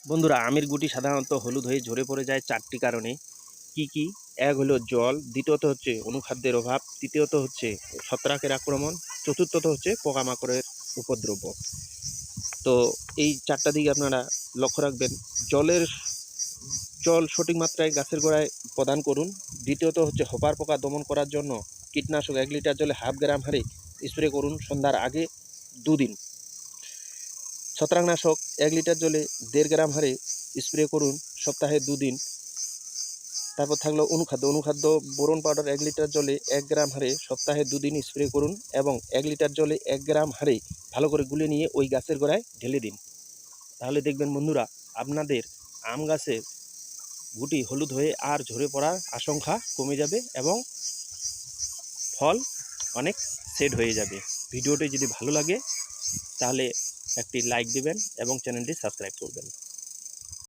বন্ধুরা, আমের গুটি সাধারণত হলুদ হয়ে ঝরে পড়ে যায় চারটি কারণে। কি কি? এক হলো জল, দ্বিতীয়ত হচ্ছে অনুখাদ্যের অভাব, তৃতীয়ত হচ্ছে ছত্রাকের আক্রমণ, চতুর্থত হচ্ছে পোকামাকড়ের উপদ্রব। তো এই চারটা দিকে আপনারা লক্ষ্য রাখবেন। জল সঠিক মাত্রায় গাছের গোড়ায় প্রদান করুন। দ্বিতীয়ত হচ্ছে হপার পোকা দমন করার জন্য কীটনাশক 1 লিটার জলে 1/2 গ্রাম হারে স্প্রে করুন সন্ধ্যার আগে 2 দিন। ছত্রাকনাশক 1 লিটার জলে 1.5 গ্রাম হারে স্প্রে করুন সপ্তাহে 2 দিন। তারপর থাকলো অনুখাদ্য বোরন পাউডার 1 লিটার জলে 1 গ্রাম হারে সপ্তাহে 2 দিন স্প্রে করুন এবং 1 লিটার জলে 1 গ্রাম হারে ভালো করে গুলে নিয়ে ওই গাছের গোড়ায় ঢেলে দিন। তাহলে দেখবেন বন্ধুরা, আপনাদের আম গাছের গুটি হলুদ হয়ে আর ঝরে পড়ার আশঙ্কা কমে যাবে এবং ফল অনেক সেট হয়ে যাবে। ভিডিওটি যদি ভালো লাগে তাহলে একটি লাইক দিবেন এবং চ্যানেলটি সাবস্ক্রাইব করবেন।